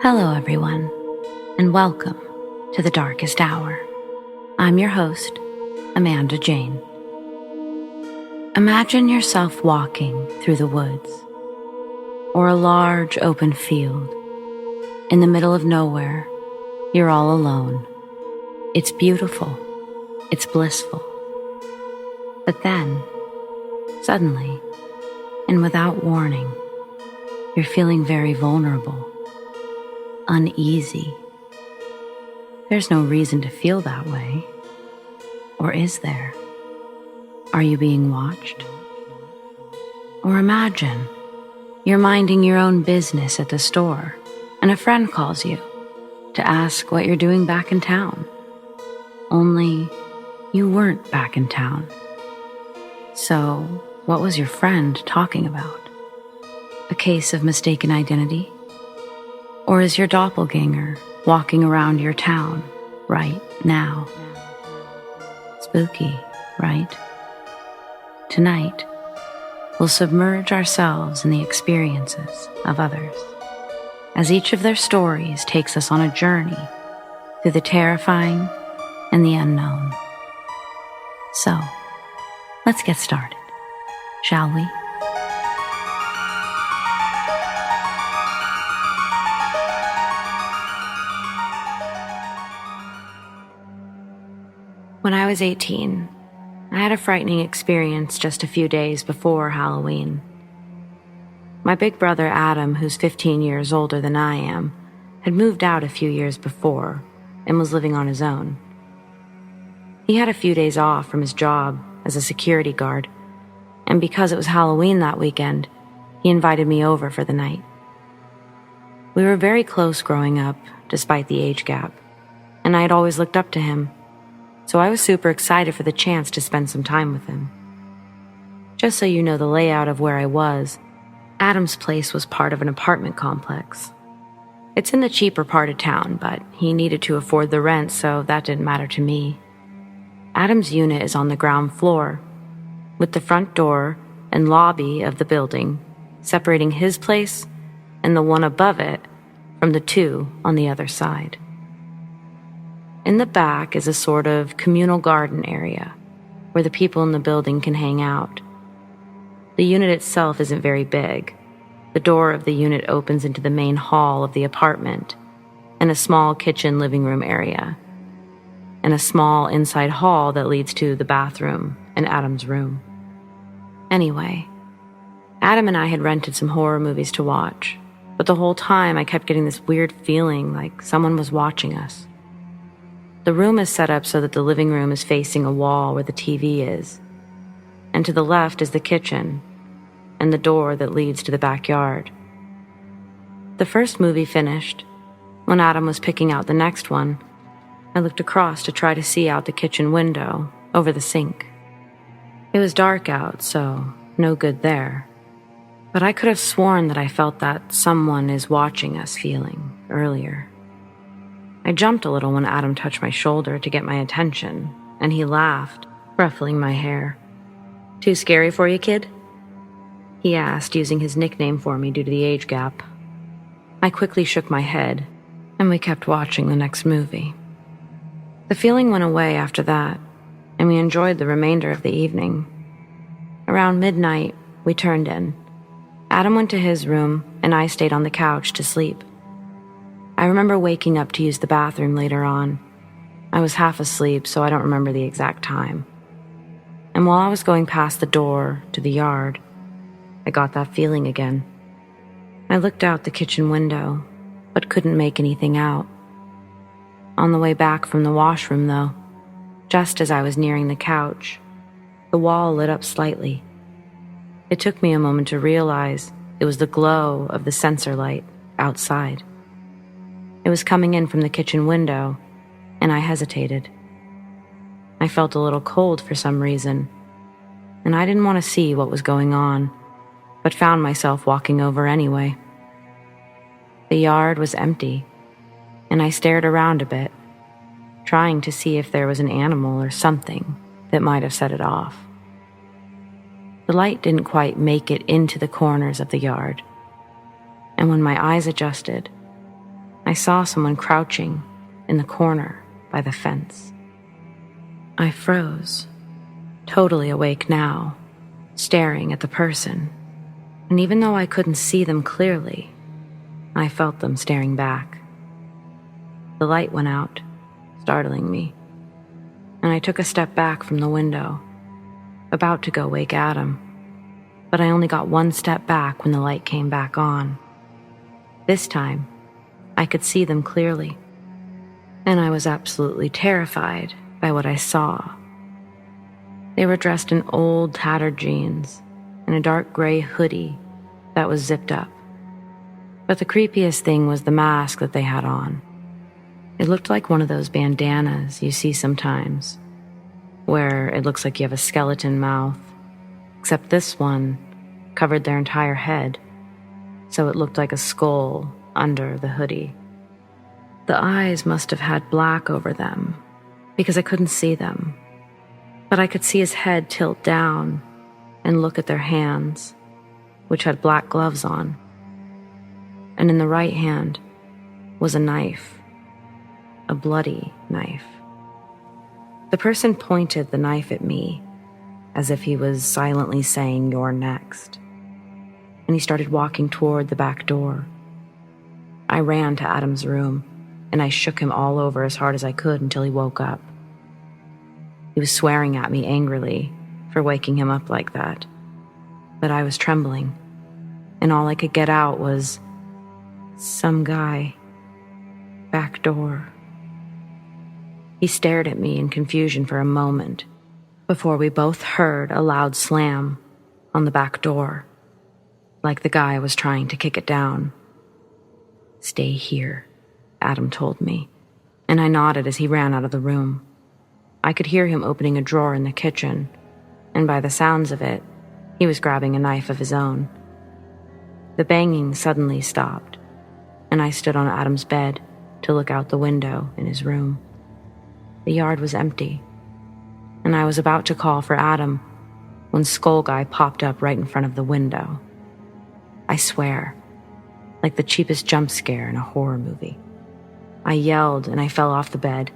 Hello everyone, and welcome to The Darkest Hour. I'm your host, Amanda Jane. Imagine yourself walking through the woods, or a large open field. In the middle of nowhere, you're all alone. It's beautiful, it's blissful. But then, suddenly, and without warning, you're feeling very vulnerable, uneasy. There's no reason to feel that way. Or is there? Are you being watched? Or imagine you're minding your own business at the store and a friend calls you to ask what you're doing back in town. Only you weren't back in town. So, what was your friend talking about? A case of mistaken identity? Or is your doppelganger walking around your town right now? Spooky, right? Tonight, we'll submerge ourselves in the experiences of others, as each of their stories takes us on a journey through the terrifying and the unknown. So, let's get started, shall we? When I was 18, I had a frightening experience just a few days before Halloween. My big brother Adam, who's 15 years older than I am, had moved out a few years before and was living on his own. He had a few days off from his job as a security guard, and because it was Halloween that weekend, he invited me over for the night. We were very close growing up, despite the age gap, and I had always looked up to him. So I was super excited for the chance to spend some time with him. Just so you know the layout of where I was, Adam's place was part of an apartment complex. It's in the cheaper part of town, but he needed to afford the rent, so that didn't matter to me. Adam's unit is on the ground floor, with the front door and lobby of the building separating his place and the one above it from the two on the other side. In the back is a sort of communal garden area where the people in the building can hang out. The unit itself isn't very big. The door of the unit opens into the main hall of the apartment and a small kitchen living room area, and a small inside hall that leads to the bathroom and Adam's room. Anyway, Adam and I had rented some horror movies to watch, but the whole time I kept getting this weird feeling like someone was watching us. The room is set up so that the living room is facing a wall where the TV is, and to the left is the kitchen and the door that leads to the backyard. The first movie finished. When Adam was picking out the next one, I looked across to try to see out the kitchen window over the sink. It was dark out, so no good there. But I could have sworn that I felt that someone is watching us feeling earlier. I jumped a little when Adam touched my shoulder to get my attention, and he laughed, ruffling my hair. "Too scary for you, kid?" he asked, using his nickname for me due to the age gap. I quickly shook my head, and we kept watching the next movie. The feeling went away after that, and we enjoyed the remainder of the evening. Around midnight, we turned in. Adam went to his room, and I stayed on the couch to sleep. I remember waking up to use the bathroom later on. I was half asleep, so I don't remember the exact time. And while I was going past the door to the yard, I got that feeling again. I looked out the kitchen window, but couldn't make anything out. On the way back from the washroom, though, just as I was nearing the couch, the wall lit up slightly. It took me a moment to realize it was the glow of the sensor light outside. It was coming in from the kitchen window, and I hesitated. I felt a little cold for some reason, and I didn't want to see what was going on, but found myself walking over anyway. The yard was empty, and I stared around a bit, trying to see if there was an animal or something that might have set it off. The light didn't quite make it into the corners of the yard, and when my eyes adjusted, I saw someone crouching in the corner by the fence. I froze, totally awake now, staring at the person, and even though I couldn't see them clearly, I felt them staring back. The light went out, startling me, and I took a step back from the window, about to go wake Adam, but I only got one step back when the light came back on. This time, I could see them clearly, and I was absolutely terrified by what I saw. They were dressed in old, tattered jeans and a dark gray hoodie that was zipped up. But the creepiest thing was the mask that they had on. It looked like one of those bandanas you see sometimes, where it looks like you have a skeleton mouth, except this one covered their entire head, so it looked like a skull under the hoodie. The eyes must have had black over them, because I couldn't see them, but I could see his head tilt down and look at their hands, which had black gloves on. And in the right hand was a knife, a bloody knife. The person pointed the knife at me as if he was silently saying, "You're next." And he started walking toward the back door. I ran to Adam's room and I shook him all over as hard as I could until he woke up. He was swearing at me angrily for waking him up like that, but I was trembling, and all I could get out was, "Some guy, back door." He stared at me in confusion for a moment before we both heard a loud slam on the back door, like the guy was trying to kick it down. "Stay here," Adam told me, and I nodded as he ran out of the room. I could hear him opening a drawer in the kitchen, and by the sounds of it, he was grabbing a knife of his own. The banging suddenly stopped, and I stood on Adam's bed to look out the window in his room. The yard was empty, and I was about to call for Adam when Skull Guy popped up right in front of the window. I swear, like the cheapest jump scare in a horror movie. I yelled and I fell off the bed,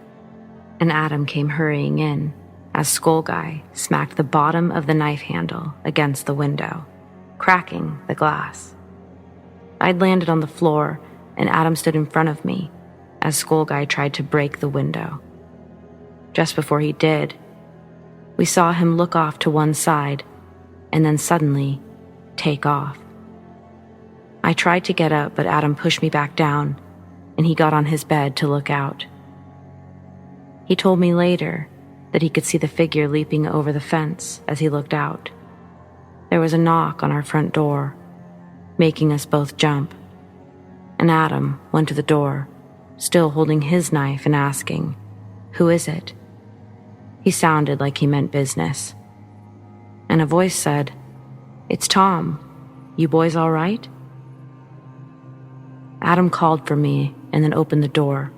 and Adam came hurrying in as Skull Guy smacked the bottom of the knife handle against the window, cracking the glass. I'd landed on the floor, and Adam stood in front of me as Skull Guy tried to break the window. Just before he did, we saw him look off to one side and then suddenly take off. I tried to get up, but Adam pushed me back down, and he got on his bed to look out. He told me later that he could see the figure leaping over the fence as he looked out. There was a knock on our front door, making us both jump, and Adam went to the door, still holding his knife and asking, "Who is it?" He sounded like he meant business, and a voice said, "It's Tom. You boys all right?" Adam called for me and then opened the door.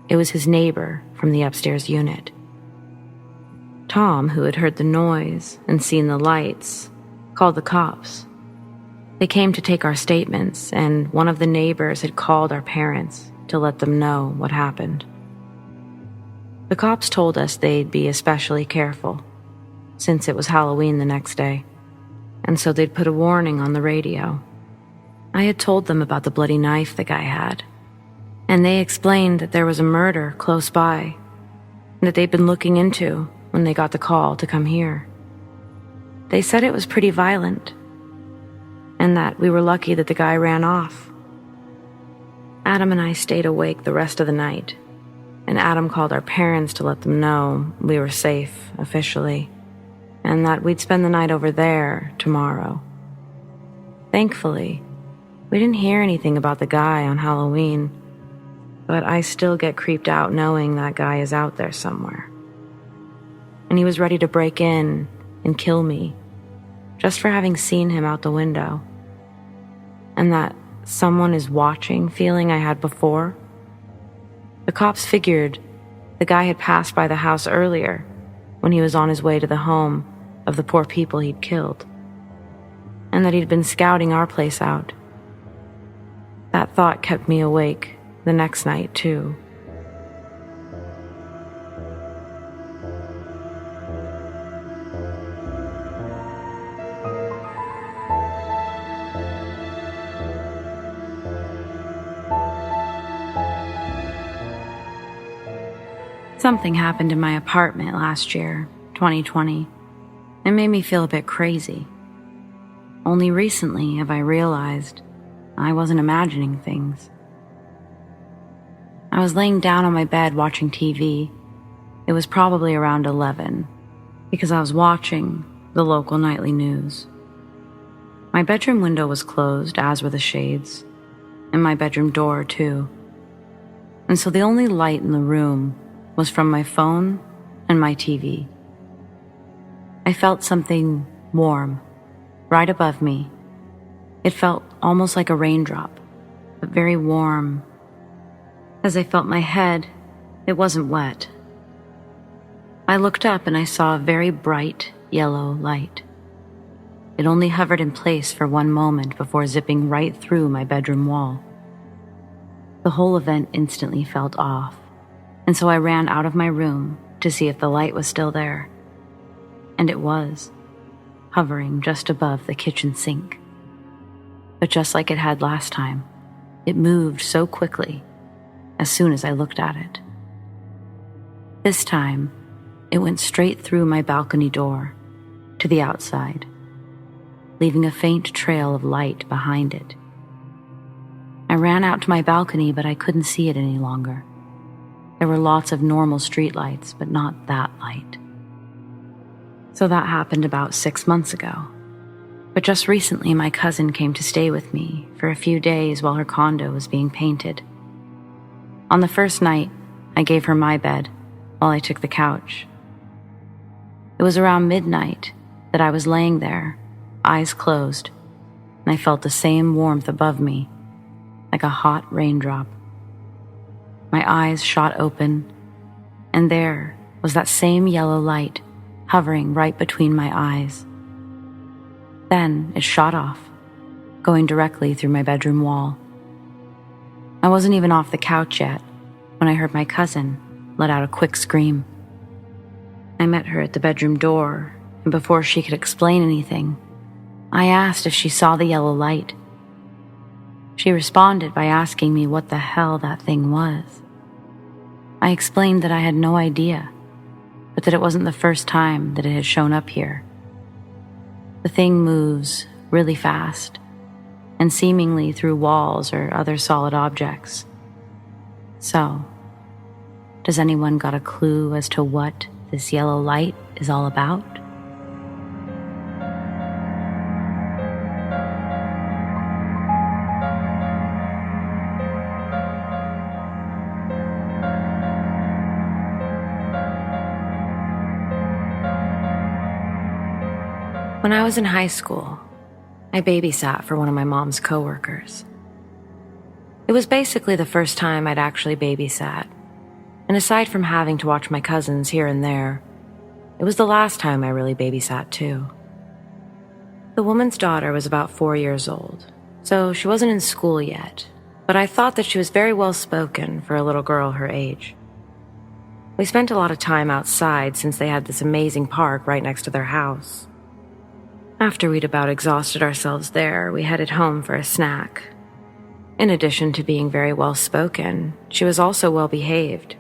It was his neighbor from the upstairs unit. Tom, who had heard the noise and seen the lights, called the cops. They came to take our statements, and one of the neighbors had called our parents to let them know what happened. The cops told us they'd be especially careful, since it was Halloween the next day, and so they'd put a warning on the radio. I had told them about the bloody knife the guy had, and they explained that there was a murder close by that they'd been looking into when they got the call to come here. They said it was pretty violent, and that we were lucky that the guy ran off. Adam and I stayed awake the rest of the night, and Adam called our parents to let them know we were safe officially, and that we'd spend the night over there tomorrow. Thankfully, we didn't hear anything about the guy on Halloween, but I still get creeped out knowing that guy is out there somewhere. And he was ready to break in and kill me, just for having seen him out the window. And that someone is watching feeling I had before. The cops figured the guy had passed by the house earlier when he was on his way to the home of the poor people he'd killed, and that he'd been scouting our place out. That thought kept me awake the next night, too. Something happened in my apartment last year, 2020. It made me feel a bit crazy. Only recently have I realized I wasn't imagining things. I was laying down on my bed watching TV. It was probably around 11 because I was watching the local nightly news. My bedroom window was closed, as were the shades, and my bedroom door too. And so the only light in the room was from my phone and my TV. I felt something warm right above me. It felt almost like a raindrop, but very warm. As I felt my head, it wasn't wet. I looked up and I saw a very bright yellow light. It only hovered in place for one moment before zipping right through my bedroom wall. The whole event instantly felt off, and so I ran out of my room to see if the light was still there. And it was, hovering just above the kitchen sink. But just like it had last time, it moved so quickly as soon as I looked at it. This time, it went straight through my balcony door to the outside, leaving a faint trail of light behind it. I ran out to my balcony, but I couldn't see it any longer. There were lots of normal streetlights, but not that light. So that happened about 6 months ago. But just recently, my cousin came to stay with me for a few days while her condo was being painted. On the first night, I gave her my bed while I took the couch. It was around midnight that I was laying there, eyes closed, and I felt the same warmth above me, like a hot raindrop. My eyes shot open, and there was that same yellow light hovering right between my eyes. Then it shot off, going directly through my bedroom wall. I wasn't even off the couch yet when I heard my cousin let out a quick scream. I met her at the bedroom door, and before she could explain anything, I asked if she saw the yellow light. She responded by asking me what the hell that thing was. I explained that I had no idea, but that it wasn't the first time that it had shown up here. The thing moves really fast, and seemingly through walls or other solid objects. So, does anyone got a clue as to what this yellow light is all about? When I was in high school, I babysat for one of my mom's coworkers. It was basically the first time I'd actually babysat, and aside from having to watch my cousins here and there, it was the last time I really babysat too. The woman's daughter was about 4 years old, so she wasn't in school yet, but I thought that she was very well spoken for a little girl her age. We spent a lot of time outside since they had this amazing park right next to their house. After we'd about exhausted ourselves there, we headed home for a snack. In addition to being very well spoken, she was also well behaved.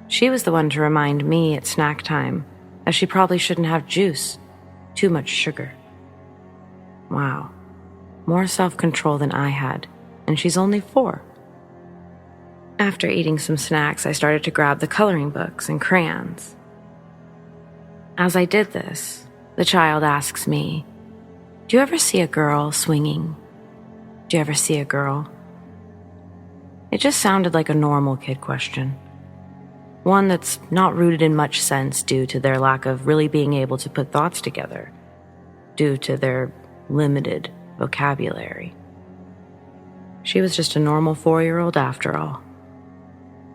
She was the one to remind me at snack time, as she probably shouldn't have juice, too much sugar. Wow, more self-control than I had, and she's only 4. After eating some snacks, I started to grab the coloring books and crayons. As I did this, the child asks me, "Do you ever see a girl swinging? Do you ever see a girl?" It just sounded like a normal kid question. One that's not rooted in much sense due to their lack of really being able to put thoughts together, due to their limited vocabulary. She was just a normal 4-year-old after all.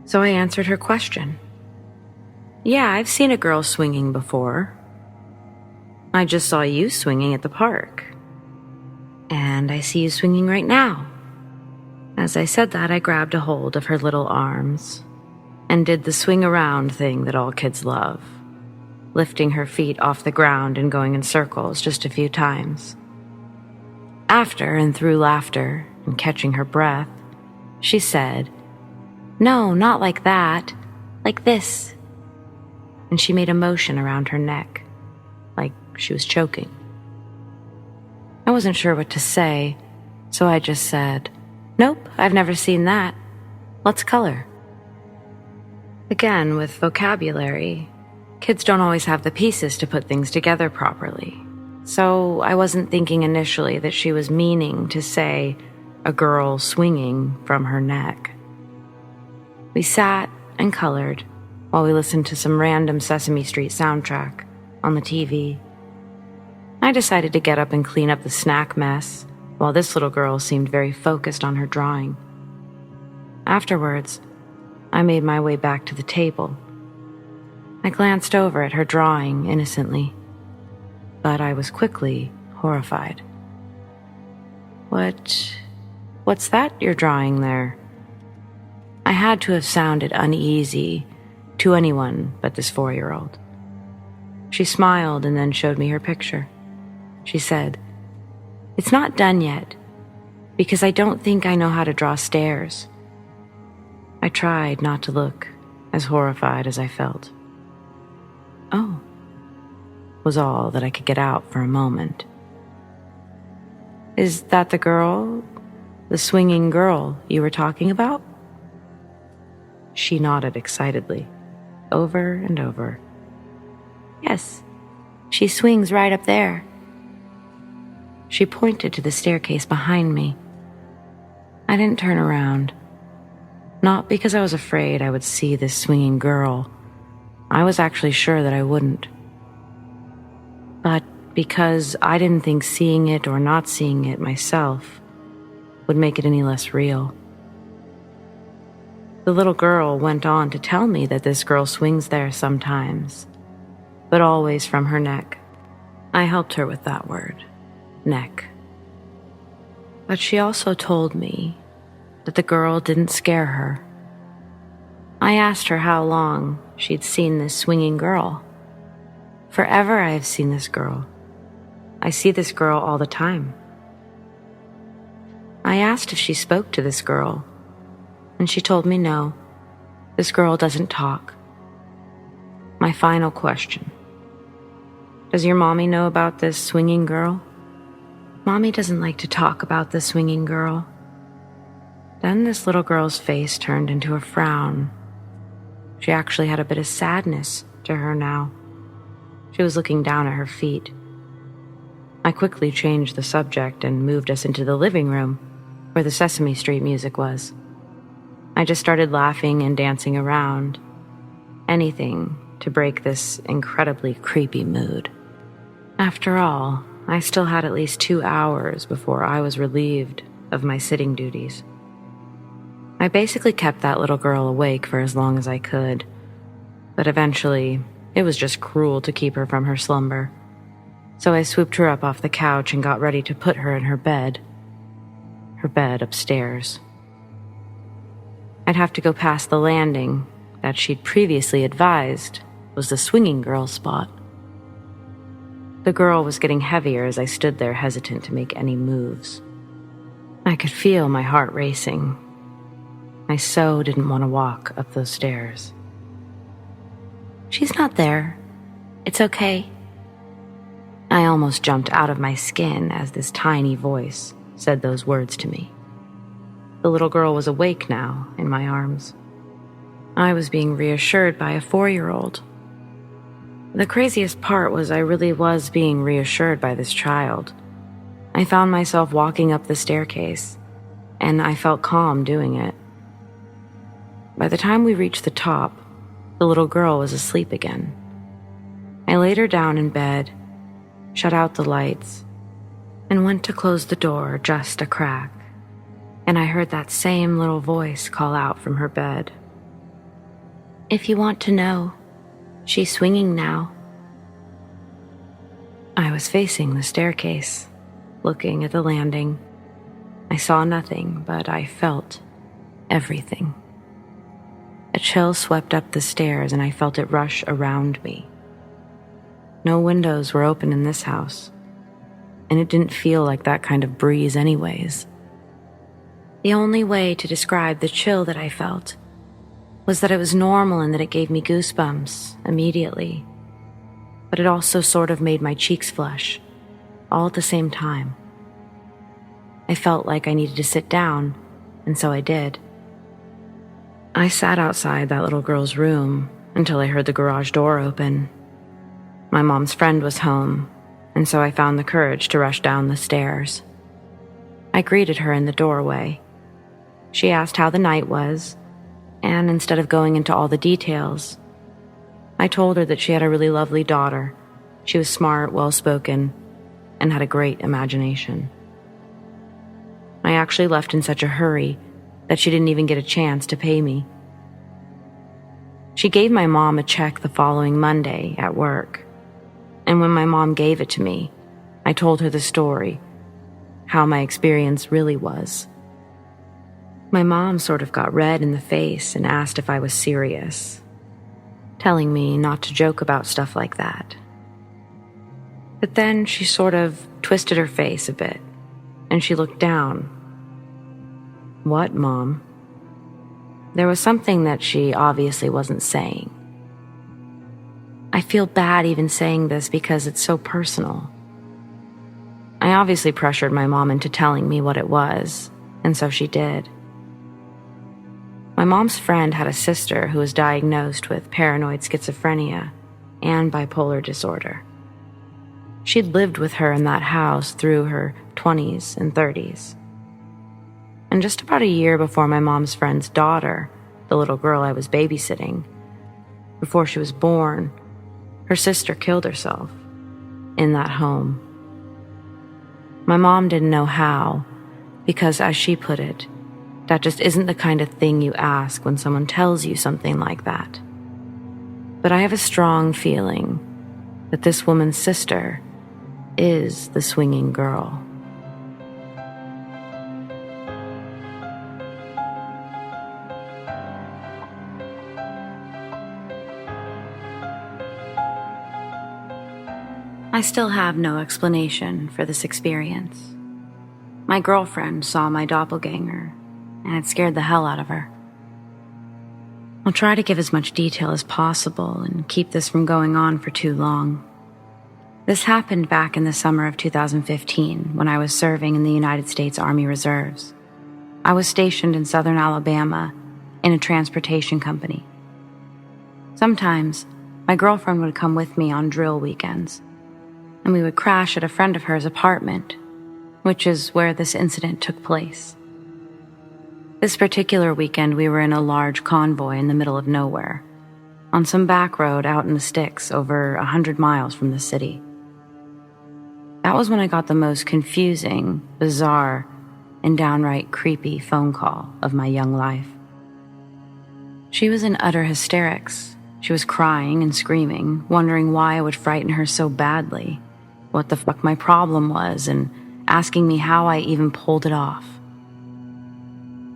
So I answered her question. "Yeah, I've seen a girl swinging before. I just saw you swinging at the park. And I see you swinging right now." As I said that, I grabbed a hold of her little arms and did the swing around thing that all kids love, lifting her feet off the ground and going in circles just a few times. After, and through laughter and catching her breath, she said, "No, not like that, like this." And she made a motion around her neck, like she was choking. I wasn't sure what to say, so I just said, "Nope, I've never seen that. Let's color." Again, with vocabulary, kids don't always have the pieces to put things together properly. So I wasn't thinking initially that she was meaning to say a girl swinging from her neck. We sat and colored while we listened to some random Sesame Street soundtrack on the TV. I decided to get up and clean up the snack mess, while this little girl seemed very focused on her drawing. Afterwards, I made my way back to the table. I glanced over at her drawing innocently, but I was quickly horrified. What's that you're drawing there?" I had to have sounded uneasy to anyone but this 4-year-old. She smiled and then showed me her picture. She said, "It's not done yet, because I don't think I know how to draw stairs." I tried not to look as horrified as I felt. "Oh," was all that I could get out for a moment. "Is that the girl, the swinging girl you were talking about?" She nodded excitedly, over and over. "Yes, she swings right up there." She pointed to the staircase behind me. I didn't turn around, not because I was afraid I would see this swinging girl. I was actually sure that I wouldn't. But because I didn't think seeing it or not seeing it myself would make it any less real. The little girl went on to tell me that this girl swings there sometimes, but always from her neck. I helped her with that word, neck. But she also told me that the girl didn't scare her. I asked her how long she'd seen this swinging girl. "Forever I have seen this girl. I see this girl all the time." I asked if she spoke to this girl, and she told me no, this girl doesn't talk. My final question: "Does your mommy know about this swinging girl?" "Mommy doesn't like to talk about the swinging girl." Then this little girl's face turned into a frown. She actually had a bit of sadness to her now. She was looking down at her feet. I quickly changed the subject and moved us into the living room, where the Sesame Street music was. I just started laughing and dancing around. Anything to break this incredibly creepy mood. After all, I still had at least 2 hours before I was relieved of my sitting duties. I basically kept that little girl awake for as long as I could, but eventually it was just cruel to keep her from her slumber. So I swooped her up off the couch and got ready to put her in her bed upstairs. I'd have to go past the landing that she'd previously advised was the swinging girl spot. The girl was getting heavier as I stood there hesitant to make any moves. I could feel my heart racing. I so didn't want to walk up those stairs. "She's not there. It's okay." I almost jumped out of my skin as this tiny voice said those words to me. The little girl was awake now in my arms. I was being reassured by a 4-year-old. The craziest part was I really was being reassured by this child. I found myself walking up the staircase, and I felt calm doing it. By the time we reached the top, the little girl was asleep again. I laid her down in bed, shut out the lights, and went to close the door just a crack, and I heard that same little voice call out from her bed. "If you want to know, she's swinging now." I was facing the staircase, looking at the landing. I saw nothing, but I felt everything. A chill swept up the stairs and I felt it rush around me. No windows were open in this house, and it didn't feel like that kind of breeze anyways. The only way to describe the chill that I felt was that it was normal and that it gave me goosebumps immediately, but it also sort of made my cheeks flush, all at the same time. I felt like I needed to sit down, and so I did. I sat outside that little girl's room until I heard the garage door open. My mom's friend was home, and so I found the courage to rush down the stairs. I greeted her in the doorway. She asked how the night was, and instead of going into all the details, I told her that she had a really lovely daughter. She was smart, well-spoken, and had a great imagination. I actually left in such a hurry that she didn't even get a chance to pay me. She gave my mom a check the following Monday at work, and when my mom gave it to me, I told her the story, how my experience really was. My mom sort of got red in the face and asked if I was serious, telling me not to joke about stuff like that. But then she sort of twisted her face a bit, and she looked down. "What, Mom?" There was something that she obviously wasn't saying. I feel bad even saying this because it's so personal. I obviously pressured my mom into telling me what it was, and so she did. My mom's friend had a sister who was diagnosed with paranoid schizophrenia and bipolar disorder. She'd lived with her in that house through her 20s and 30s. And just about a year before my mom's friend's daughter, the little girl I was babysitting, before she was born, her sister killed herself in that home. My mom didn't know how, because as she put it, that just isn't the kind of thing you ask when someone tells you something like that. But I have a strong feeling that this woman's sister is the swinging girl. I still have no explanation for this experience. My girlfriend saw my doppelganger, and it scared the hell out of her. I'll try to give as much detail as possible and keep this from going on for too long. This happened back in the summer of 2015 when I was serving in the United States Army Reserves. I was stationed in southern Alabama in a transportation company. Sometimes, my girlfriend would come with me on drill weekends, and we would crash at a friend of hers' apartment, which is where this incident took place. This particular weekend, we were in a large convoy in the middle of nowhere, on some back road out in the sticks over 100 miles from the city. That was when I got the most confusing, bizarre, and downright creepy phone call of my young life. She was in utter hysterics. She was crying and screaming, wondering why I would frighten her so badly, what the fuck my problem was, and asking me how I even pulled it off.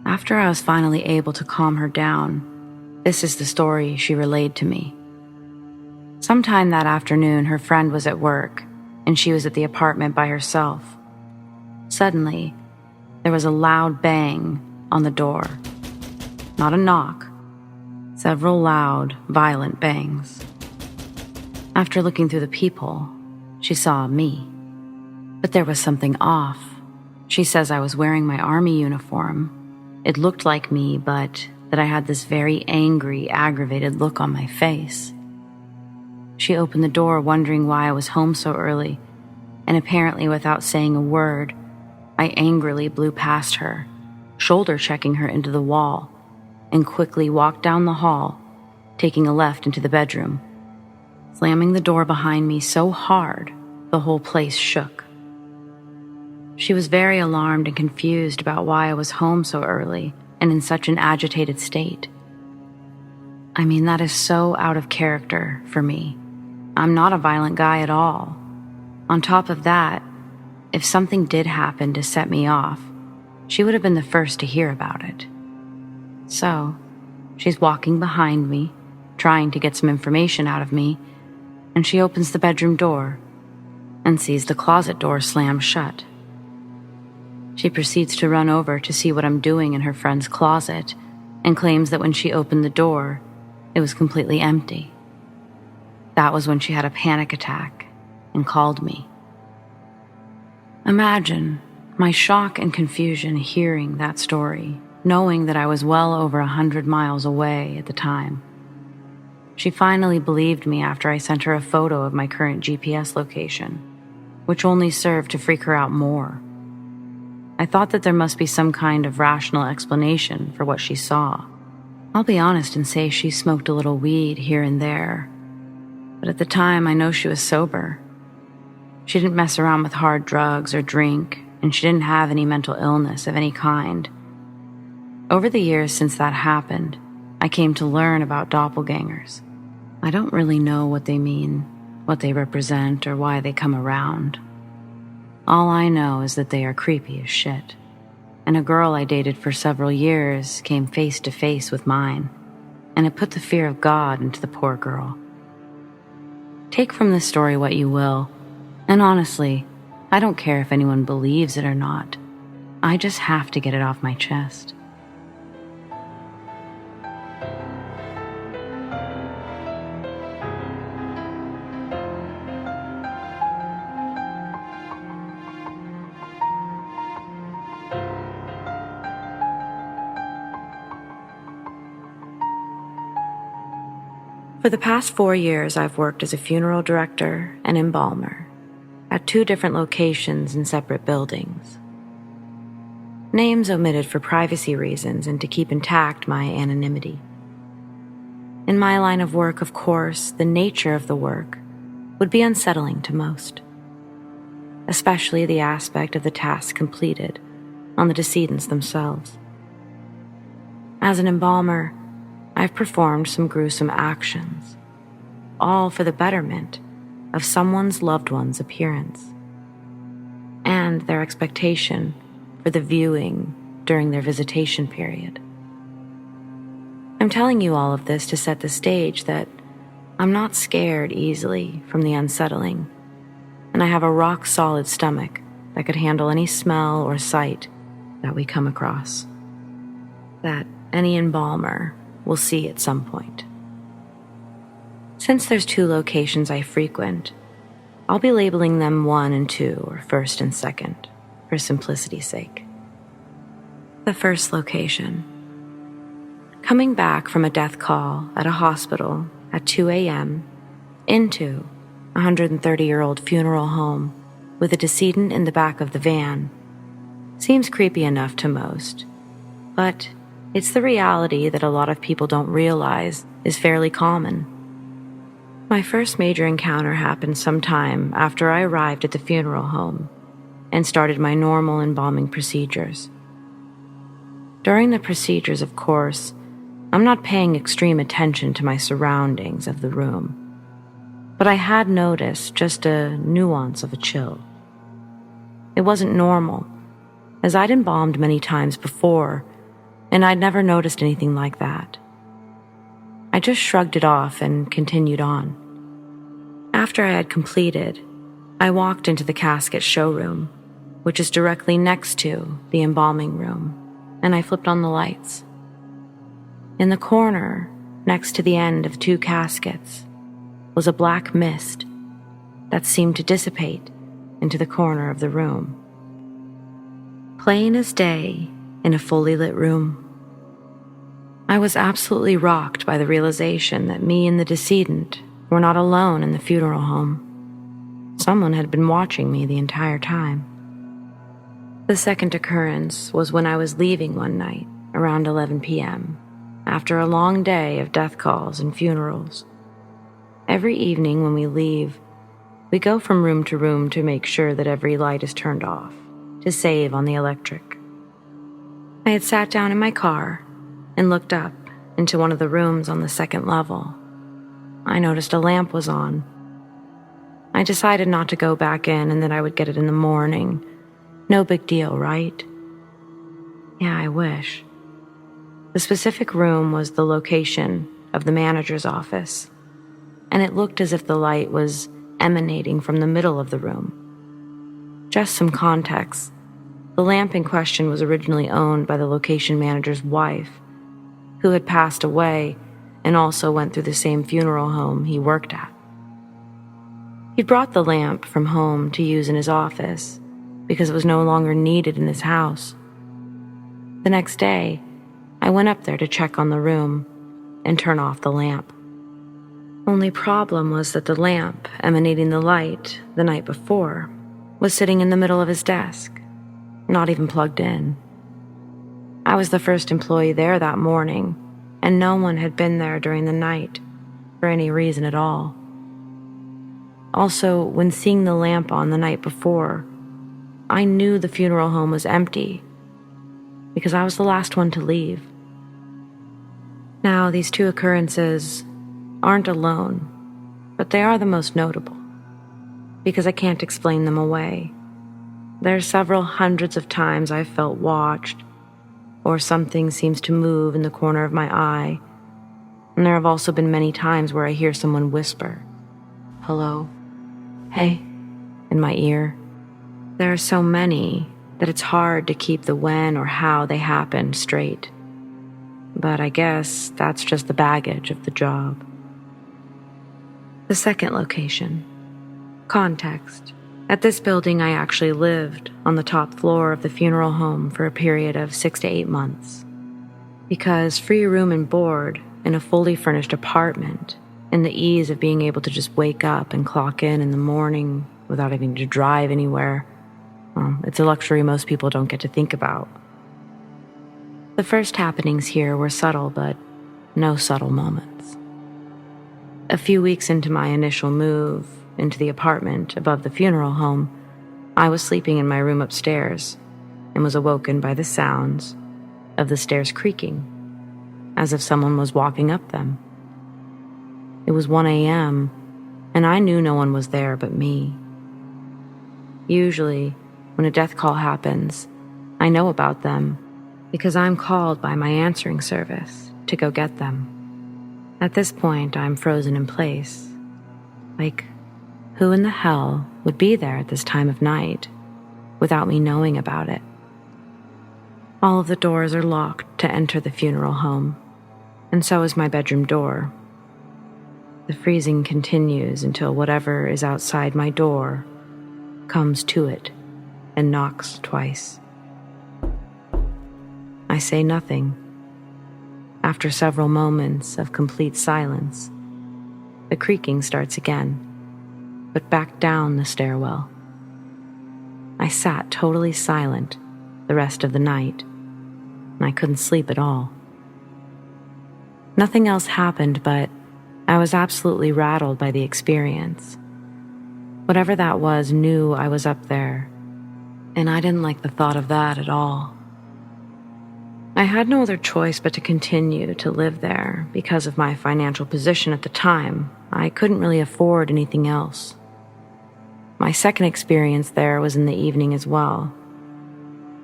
After I was finally able to calm her down, this is the story she relayed to me. Sometime that afternoon, her friend was at work, and she was at the apartment by herself. Suddenly, there was a loud bang on the door. Not a knock, several loud, violent bangs. After looking through the peephole, she saw me. But there was something off. She says I was wearing my army uniform. It looked like me, but that I had this very angry, aggravated look on my face. She opened the door, wondering why I was home so early, and apparently without saying a word, I angrily blew past her, shoulder-checking her into the wall, and quickly walked down the hall, taking a left into the bedroom, slamming the door behind me so hard the whole place shook. She was very alarmed and confused about why I was home so early and in such an agitated state. I mean, that is so out of character for me. I'm not a violent guy at all. On top of that, if something did happen to set me off, she would have been the first to hear about it. So, she's walking behind me, trying to get some information out of me, and she opens the bedroom door and sees the closet door slammed shut. She proceeds to run over to see what I'm doing in her friend's closet and claims that when she opened the door, it was completely empty. That was when she had a panic attack and called me. Imagine my shock and confusion hearing that story, knowing that I was well over 100 miles away at the time. She finally believed me after I sent her a photo of my current GPS location, which only served to freak her out more. I thought that there must be some kind of rational explanation for what she saw. I'll be honest and say she smoked a little weed here and there, but at the time I know she was sober. She didn't mess around with hard drugs or drink, and she didn't have any mental illness of any kind. Over the years since that happened, I came to learn about doppelgangers. I don't really know what they mean, what they represent, or why they come around. All I know is that they are creepy as shit, and a girl I dated for several years came face to face with mine, and it put the fear of God into the poor girl. Take from this story what you will, and honestly, I don't care if anyone believes it or not. I just have to get it off my chest. For the past 4 years, I've worked as a funeral director and embalmer at 2 different locations in separate buildings. Names omitted for privacy reasons and to keep intact my anonymity. In my line of work, of course, the nature of the work would be unsettling to most, especially the aspect of the task completed on the decedents themselves. As an embalmer, I've performed some gruesome actions, all for the betterment of someone's loved one's appearance and their expectation for the viewing during their visitation period. I'm telling you all of this to set the stage that I'm not scared easily from the unsettling, and I have a rock-solid stomach that could handle any smell or sight that we come across, that any embalmer will see at some point. Since there's 2 locations I frequent, I'll be labeling them 1 and 2, or first and second, for simplicity's sake. The first location. Coming back from a death call at a hospital at 2 a.m. into a 130-year-old funeral home with a decedent in the back of the van seems creepy enough to most, but it's the reality that a lot of people don't realize is fairly common. My first major encounter happened sometime after I arrived at the funeral home and started my normal embalming procedures. During the procedures, of course, I'm not paying extreme attention to my surroundings of the room, but I had noticed just a nuance of a chill. It wasn't normal, as I'd embalmed many times before, and I'd never noticed anything like that. I just shrugged it off and continued on. After I had completed, I walked into the casket showroom, which is directly next to the embalming room, and I flipped on the lights. In the corner, next to the end of 2 caskets, was a black mist that seemed to dissipate into the corner of the room. Plain as day in a fully lit room. I was absolutely rocked by the realization that me and the decedent were not alone in the funeral home. Someone had been watching me the entire time. The second occurrence was when I was leaving one night around 11 p.m. after a long day of death calls and funerals. Every evening when we leave, we go from room to room to make sure that every light is turned off, to save on the electric. I had sat down in my car and looked up into one of the rooms on the second level. I noticed a lamp was on. I decided not to go back in and that I would get it in the morning. No big deal, right? Yeah, I wish. The specific room was the location of the manager's office, and it looked as if the light was emanating from the middle of the room. Just some context, the lamp in question was originally owned by the location manager's wife, who had passed away and also went through the same funeral home he worked at. He'd brought the lamp from home to use in his office because it was no longer needed in his house. The next day, I went up there to check on the room and turn off the lamp. Only problem was that the lamp emanating the light the night before was sitting in the middle of his desk, not even plugged in. I was the first employee there that morning, and no one had been there during the night for any reason at all. Also, when seeing the lamp on the night before, I knew the funeral home was empty because I was the last one to leave. Now, these two occurrences aren't alone, but they are the most notable because I can't explain them away. There are several hundreds of times I've felt watched, or something seems to move in the corner of my eye, and there have also been many times where I hear someone whisper, "Hello? Hey," in my ear. There are so many that it's hard to keep the when or how they happened straight. But I guess that's just the baggage of the job. The second location. Context. At this building, I actually lived on the top floor of the funeral home for a period of 6 to 8 months. Because free room and board in a fully furnished apartment, and the ease of being able to just wake up and clock in the morning without having to drive anywhere, it's a luxury most people don't get to think about. The first happenings here were subtle, but no subtle moments. A few weeks into my initial move into the apartment above the funeral home, I was sleeping in my room upstairs and was awoken by the sounds of the stairs creaking, as if someone was walking up them. It was 1 a.m., and I knew no one was there but me. Usually, when a death call happens, I know about them because I'm called by my answering service to go get them. At this point, I'm frozen in place. Like, who in the hell would be there at this time of night without me knowing about it? All of the doors are locked to enter the funeral home, and so is my bedroom door. The freezing continues until whatever is outside my door comes to it and knocks twice. I say nothing. After several moments of complete silence, the creaking starts again, but back down the stairwell. I sat totally silent the rest of the night, and I couldn't sleep at all. Nothing else happened, but I was absolutely rattled by the experience. Whatever that was knew I was up there, and I didn't like the thought of that at all. I had no other choice but to continue to live there because of my financial position at the time. I couldn't really afford anything else. My second experience there was in the evening as well.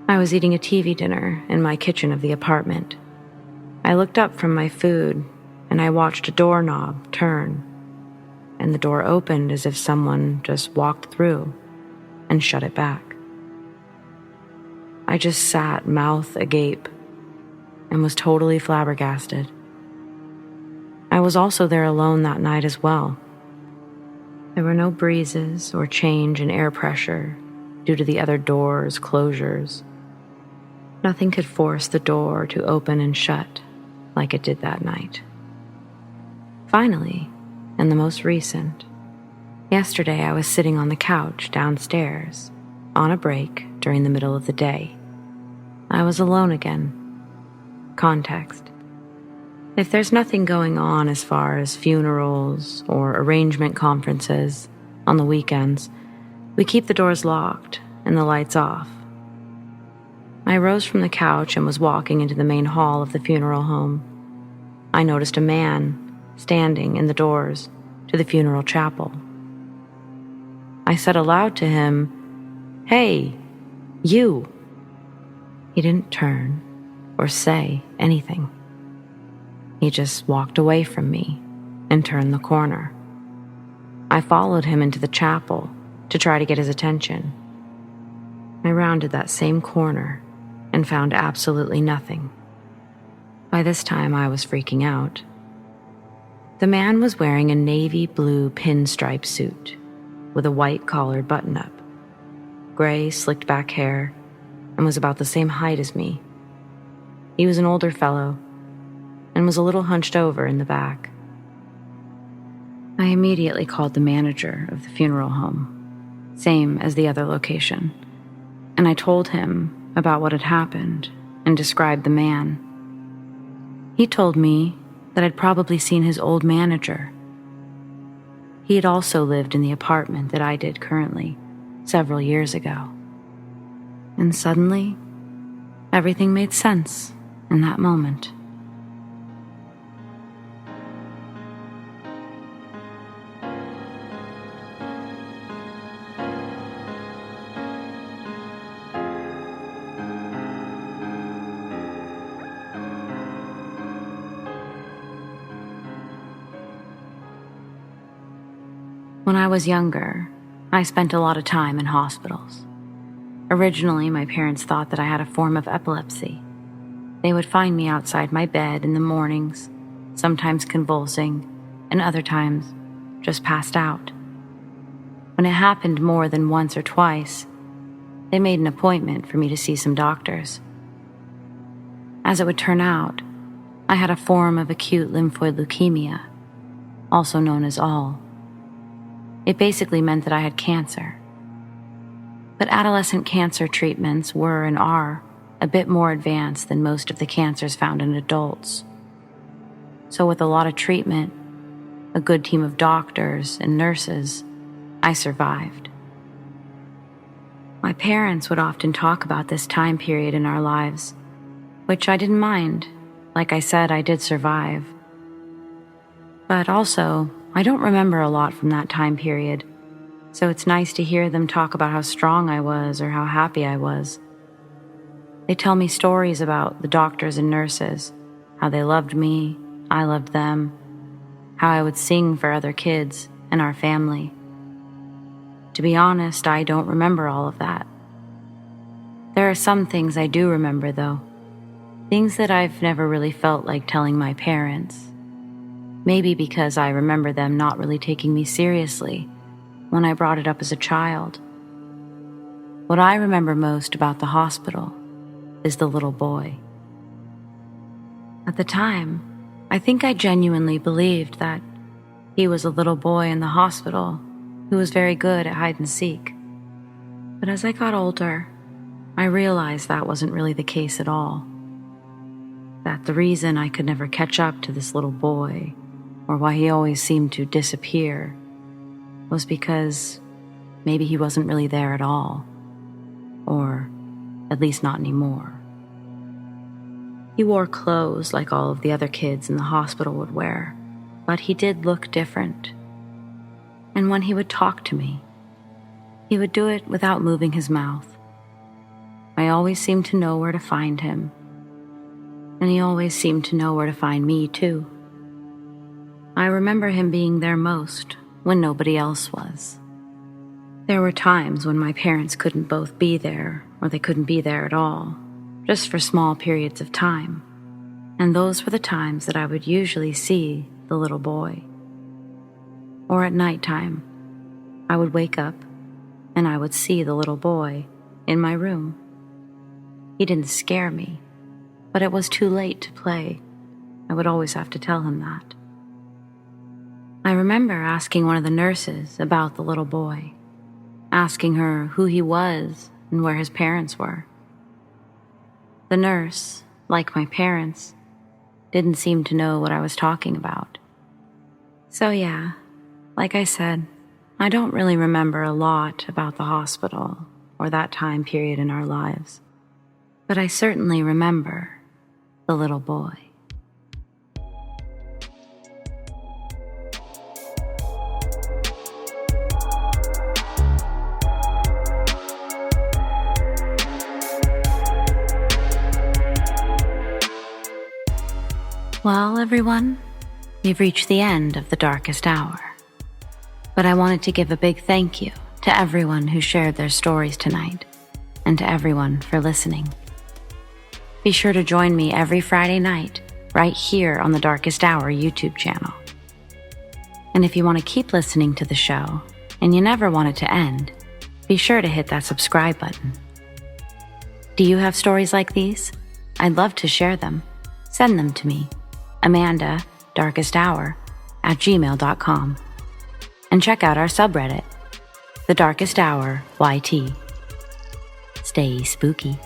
I was eating a TV dinner in my kitchen of the apartment. I looked up from my food and I watched a doorknob turn, and the door opened as if someone just walked through and shut it back. I just sat mouth agape and was totally flabbergasted. I was also there alone that night as well. There were no breezes or change in air pressure due to the other doors' closures. Nothing could force the door to open and shut like it did that night. Finally, and the most recent, yesterday I was sitting on the couch downstairs on a break during the middle of the day. I was alone again. Context. If there's nothing going on as far as funerals or arrangement conferences on the weekends, we keep the doors locked and the lights off. I rose from the couch and was walking into the main hall of the funeral home. I noticed a man standing in the doors to the funeral chapel. I said aloud to him, "Hey, you." He didn't turn or say anything. He just walked away from me and turned the corner. I followed him into the chapel to try to get his attention. I rounded that same corner and found absolutely nothing. By this time, I was freaking out. The man was wearing a navy blue pinstripe suit with a white collared button-up, gray slicked back hair, and was about the same height as me. He was an older fellow and was a little hunched over in the back. I immediately called the manager of the funeral home, same as the other location, and I told him about what had happened and described the man. He told me that I'd probably seen his old manager. He had also lived in the apartment that I did currently several years ago. And suddenly, everything made sense in that moment. When I was younger, I spent a lot of time in hospitals. Originally, my parents thought that I had a form of epilepsy. They would find me outside my bed in the mornings, sometimes convulsing, and other times just passed out. When it happened more than once or twice, they made an appointment for me to see some doctors. As it would turn out, I had a form of acute lymphoid leukemia, also known as ALL. It basically meant that I had cancer. But adolescent cancer treatments were and are a bit more advanced than most of the cancers found in adults. So with a lot of treatment, a good team of doctors and nurses, I survived. My parents would often talk about this time period in our lives, which I didn't mind. Like I said, I did survive. But also, I don't remember a lot from that time period, so it's nice to hear them talk about how strong I was or how happy I was. They tell me stories about the doctors and nurses, how they loved me, I loved them, how I would sing for other kids and our family. To be honest, I don't remember all of that. There are some things I do remember, though. Things that I've never really felt like telling my parents. Maybe because I remember them not really taking me seriously when I brought it up as a child. What I remember most about the hospital is the little boy. At the time, I think I genuinely believed that he was a little boy in the hospital who was very good at hide and seek. But as I got older, I realized that wasn't really the case at all. That the reason I could never catch up to this little boy, or why he always seemed to disappear, was because maybe he wasn't really there at all, or at least not anymore. He wore clothes like all of the other kids in the hospital would wear, but he did look different. And when he would talk to me, he would do it without moving his mouth. I always seemed to know where to find him, and he always seemed to know where to find me too. I remember him being there most when nobody else was. There were times when my parents couldn't both be there, or they couldn't be there at all, just for small periods of time, and those were the times that I would usually see the little boy. Or at nighttime, I would wake up and I would see the little boy in my room. He didn't scare me, but it was too late to play. I would always have to tell him that. I remember asking one of the nurses about the little boy, asking her who he was and where his parents were. The nurse, like my parents, didn't seem to know what I was talking about. So yeah, like I said, I don't really remember a lot about the hospital or that time period in our lives, but I certainly remember the little boy. Well, everyone, we've reached the end of the darkest hour. But I wanted to give a big thank you to everyone who shared their stories tonight, and to everyone for listening. Be sure to join me every Friday night right here on the Darkest Hour YouTube channel. And if you want to keep listening to the show and you never want it to end, be sure to hit that subscribe button. Do you have stories like these? I'd love to share them. Send them to me, amandadarkesthour@gmail.com. And check out our subreddit, The Darkest Hour YT. Stay spooky.